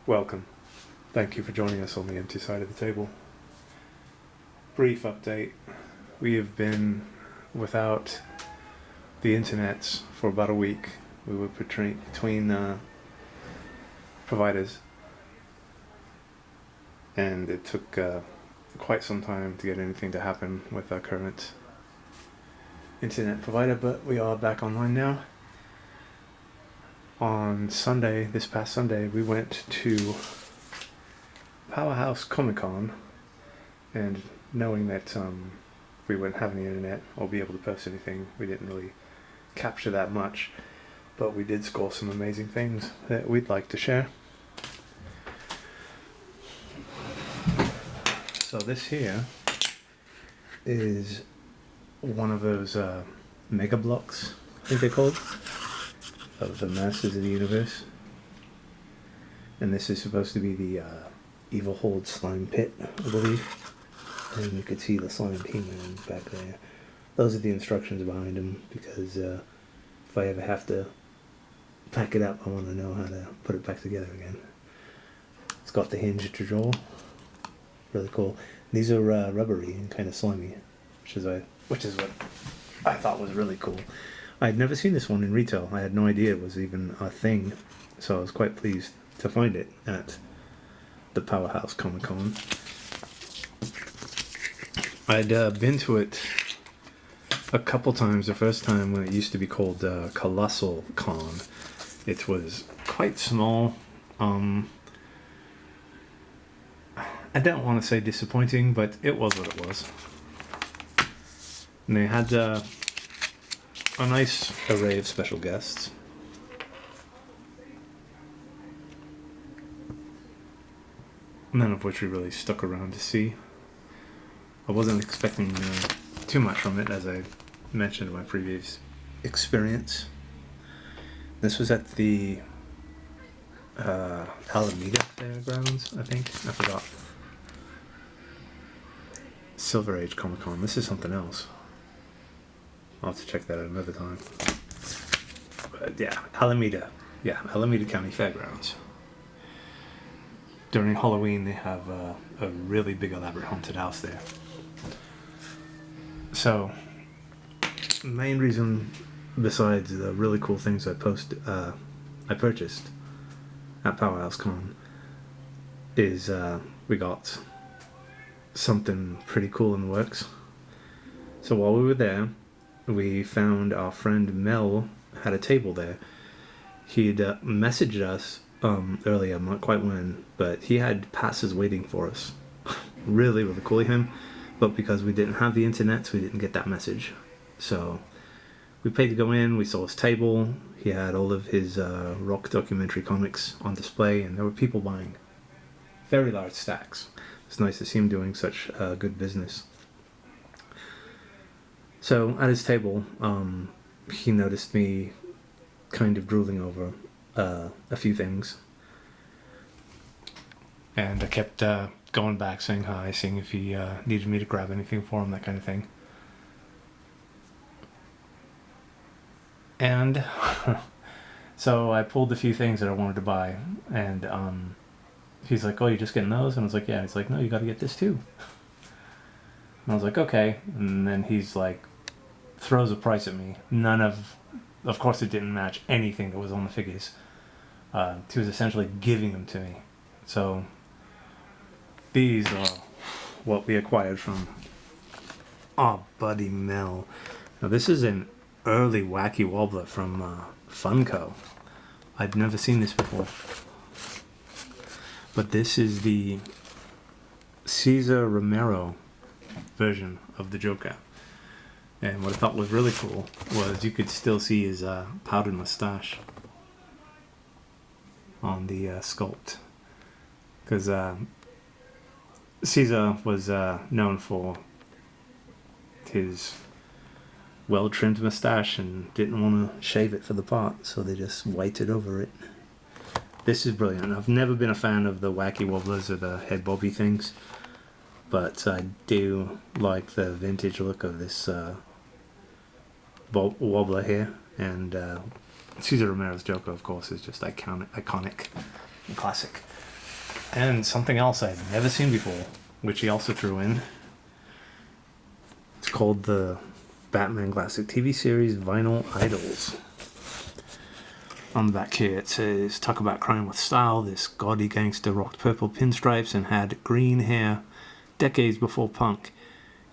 Welcome. Thank you for joining us on the empty side of the table. Brief update. We have been without the internet for about a week. We were between providers, and it took quite some time to get anything to happen with our current internet provider, but we are back online now. On Sunday, this past Sunday, we went to Powerhouse Comic Con, and knowing that we wouldn't have any internet or be able to post anything, we didn't really capture that much, but we did score some amazing things that we'd like to share. So this here is one of those mega blocks, I think they're called, of the Masters of the Universe. And this is supposed to be the Evil Horde slime pit, I believe. And you could see the slime He-Man back there. Those are the instructions behind them, because if I ever have to pack it up, I want to know how to put it back together again. It's got the hinge to draw. Really cool. These are rubbery and kind of slimy, which is what I thought was really cool. I had never seen this one in retail. I had no idea it was even a thing, so I was quite pleased to find it at the Powerhouse Comic Con. I'd been to it a couple times. The first time when it used to be called Colossal Con. It was quite small. I don't want to say disappointing, but it was what it was. And they had a nice array of special guests. None of which we really stuck around to see. I wasn't expecting too much from it, as I mentioned in my previous experience. This was at the Alameda Fairgrounds, I think. I forgot. Silver Age Comic Con. This is something else. I'll have to check that out another time. But yeah, Alameda. Yeah, Alameda County Fairgrounds. During Halloween, they have a really big elaborate haunted house there. So, the main reason, besides the really cool things I purchased at Powerhouse Con, is we got something pretty cool in the works. So while we were there, we found our friend Mel had a table there. He'd messaged us earlier, I'm not quite when, but he had passes waiting for us. Really, really cool of him. But because we didn't have the internet, we didn't get that message. So we paid to go in, we saw his table, he had all of his rock documentary comics on display, and there were people buying very large stacks. It's nice to see him doing such good business. So at his table, he noticed me kind of drooling over a few things. And I kept going back, saying hi, seeing if he needed me to grab anything for him, that kind of thing. And so I pulled a few things that I wanted to buy, and he's like, "Oh, you're just getting those?" And I was like, "Yeah." And he's like, "No, you got to get this too." And I was like, "Okay." And then he's like, throws a price at me. Of course it didn't match anything that was on the figures. He was essentially giving them to me. So these are what we acquired from our buddy Mel. Now this is an early Wacky Wobbler from Funko. I'd never seen this before. But this is the Cesar Romero version of the Joker. And what I thought was really cool was you could still see his powdered mustache on the sculpt. Because Caesar was known for his well-trimmed mustache and didn't want to shave it for the part, so they just whited over it. This is brilliant. I've never been a fan of the Wacky Wobblers or the head bobby things, but I do like the vintage look of this wobbler here, and Cesar Romero's Joker, of course, is just iconic and classic. And something else I'd never seen before, which he also threw in. It's called the Batman Classic TV series Vinyl Idols. On the back here it says, talk about crime with style. This gaudy gangster rocked purple pinstripes and had green hair decades before punk.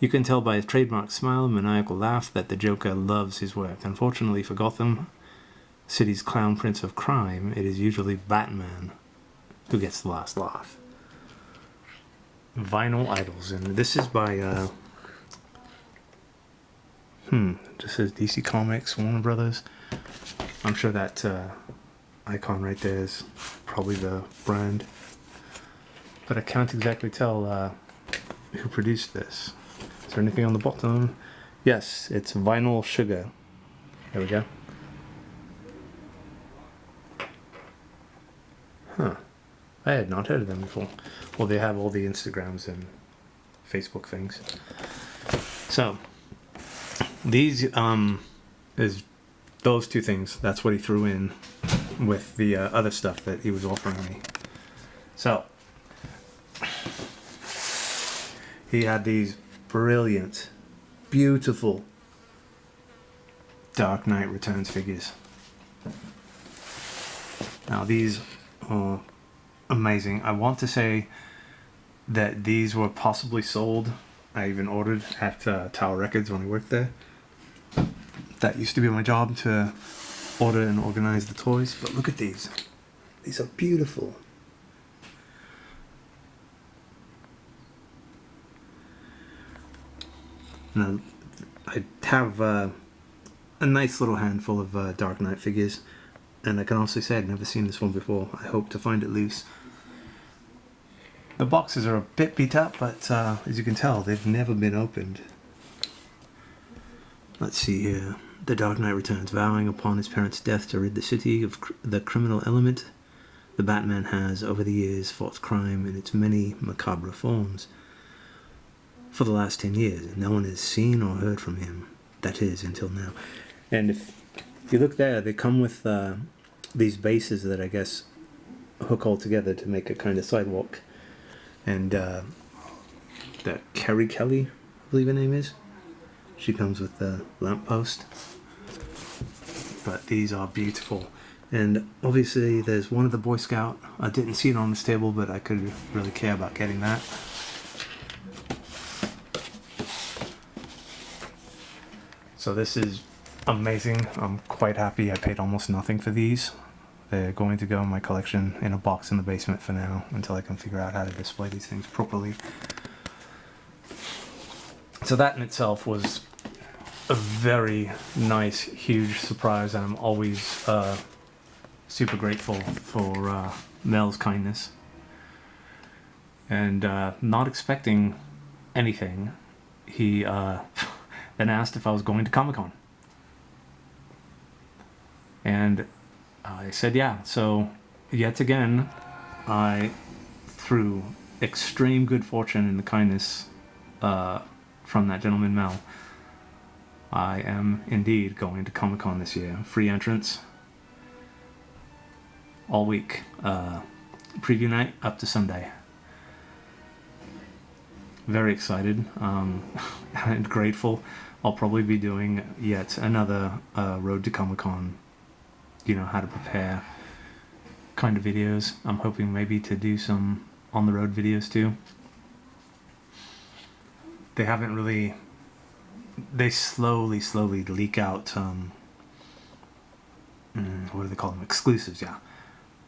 You can tell by his trademark smile and maniacal laugh that the Joker loves his work. Unfortunately for Gotham City's clown prince of crime, it is usually Batman who gets the last laugh. Vinyl Idols, and this is by just says DC Comics, Warner Brothers. I'm sure that icon right there is probably the brand, but I can't exactly tell who produced this. Is there anything on the bottom? Yes, it's Vinyl Sugar. There we go. Huh. I had not heard of them before. Well, they have all the Instagrams and Facebook things. So, these is those two things. That's what he threw in with the other stuff that he was offering me. So, he had these brilliant, beautiful Dark Knight Returns figures. Now, these are amazing. I want to say that these were possibly sold. I even ordered at Tower Records when I worked there. That used to be my job, to order and organize the toys. But look at these. These are beautiful. Now, I have a nice little handful of Dark Knight figures. And I can honestly say I'd never seen this one before. I hope to find it loose. The boxes are a bit beat up, but as you can tell, they've never been opened. Let's see here. The Dark Knight Returns. Vowing upon his parents' death to rid the city of the criminal element, the Batman has, over the years, fought crime in its many macabre forms. For the last 10 years, no one has seen or heard from him. That is, until now. And if you look there, they come with these bases that I guess hook all together to make a kind of sidewalk. And that Kerry Kelly, I believe her name is, she comes with the lamppost. But these are beautiful. And obviously there's one of the Boy Scout. I didn't see it on this table, but I could really care about getting that. So this is amazing. I'm quite happy. I paid almost nothing for these. They're going to go in my collection in a box in the basement for now, until I can figure out how to display these things properly. So that in itself was a very nice, huge surprise, and I'm always super grateful for Mel's kindness. And not expecting anything, he then asked if I was going to Comic Con. And I said yeah. So yet again, through extreme good fortune and the kindness from that gentleman Mel, I am indeed going to Comic Con this year. Free entrance all week. Preview night up to Sunday. Very excited and grateful. I'll probably be doing yet another Road to Comic Con, how to prepare kind of videos. I'm hoping maybe to do some on the road videos too. They haven't really, they slowly leak out, what do they call them? Exclusives, yeah.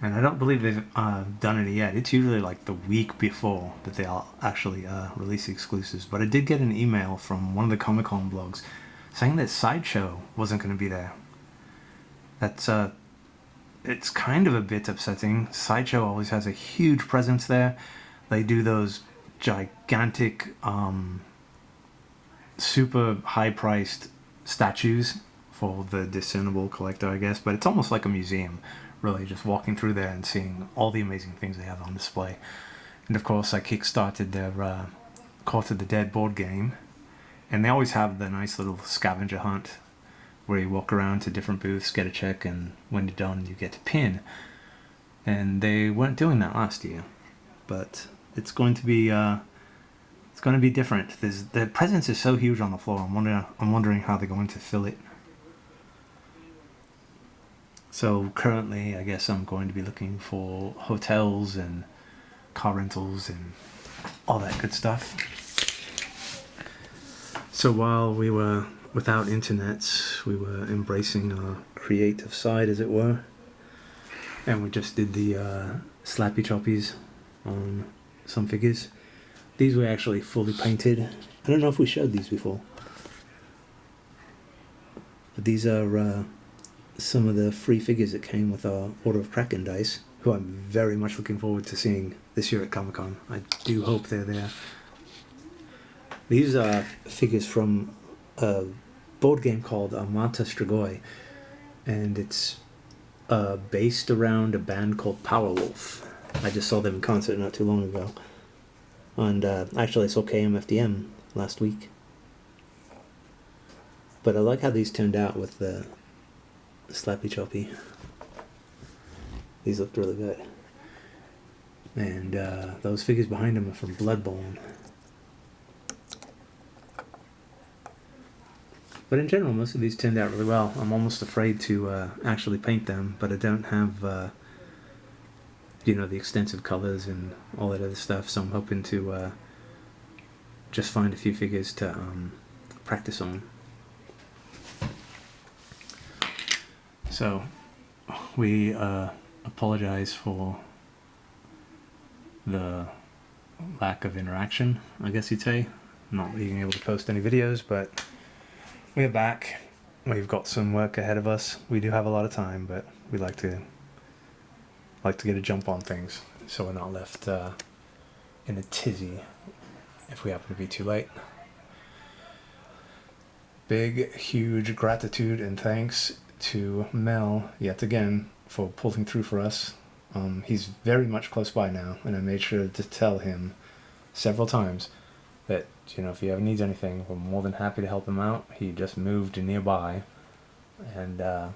And I don't believe they've done any yet. It's usually like the week before that they'll actually release the exclusives. But I did get an email from one of the Comic Con blogs saying that Sideshow wasn't going to be there. That's it's kind of a bit upsetting. Sideshow always has a huge presence there. They do those gigantic, super high-priced statues for the discernible collector, I guess. But it's almost like a museum, really, just walking through there and seeing all the amazing things they have on display. And of course, I kickstarted their Court of the Dead board game, and they always have the nice little scavenger hunt where you walk around to different booths, get a check, and when you're done, you get to pin. And they weren't doing that last year. but it's going to be different. The presence is so huge on the floor. I'm wondering how they're going to fill it. So currently, I guess I'm going to be looking for hotels and car rentals and all that good stuff. So while we were without internet, we were embracing our creative side, as it were. And we just did the slappy choppies on some figures. These were actually fully painted. I don't know if we showed these before. But these are some of the free figures that came with our Order of Kraken dice, who I'm very much looking forward to seeing this year at Comic Con. I do hope they're there. These are figures from a board game called Amata Strigoi, and it's based around a band called Powerwolf. I just saw them in concert not too long ago. And actually I saw KMFDM last week. But I like how these turned out with the slappy choppy. These looked really good. And those figures behind them are from Bloodborne. But in general, most of these turned out really well. I'm almost afraid to actually paint them, but I don't have, the extensive colors and all that other stuff, so I'm hoping to just find a few figures to practice on. So, we apologize for the lack of interaction, I guess you'd say. Not being able to post any videos, but we're back. We've got some work ahead of us. We do have a lot of time, but we like to get a jump on things so we're not left in a tizzy if we happen to be too late. Big, huge gratitude and thanks to Mel yet again for pulling through for us. He's very much close by now, and I made sure to tell him several times that, if he ever needs anything, we're more than happy to help him out. He just moved nearby, and I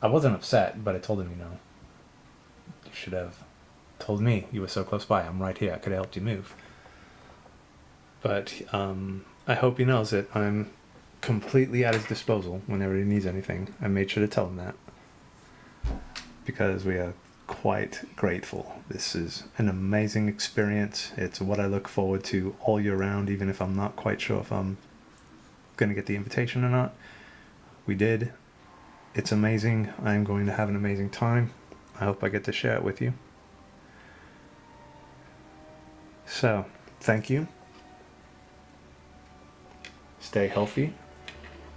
wasn't upset, but I told him, you should have told me. You were so close by. I'm right here. I could have helped you move. But I hope he knows that I'm completely at his disposal whenever he needs anything. I made sure to tell him that, because we are quite grateful. This is an amazing experience. It's what I look forward to all year round, even if I'm not quite sure if I'm going to get the invitation or not. We did. It's amazing. I'm going to have an amazing time. I hope I get to share it with you. So, thank you. Stay healthy.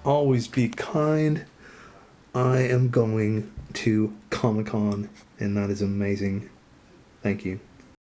Always be kind. I am going to Comic Con, and that is amazing. Thank you.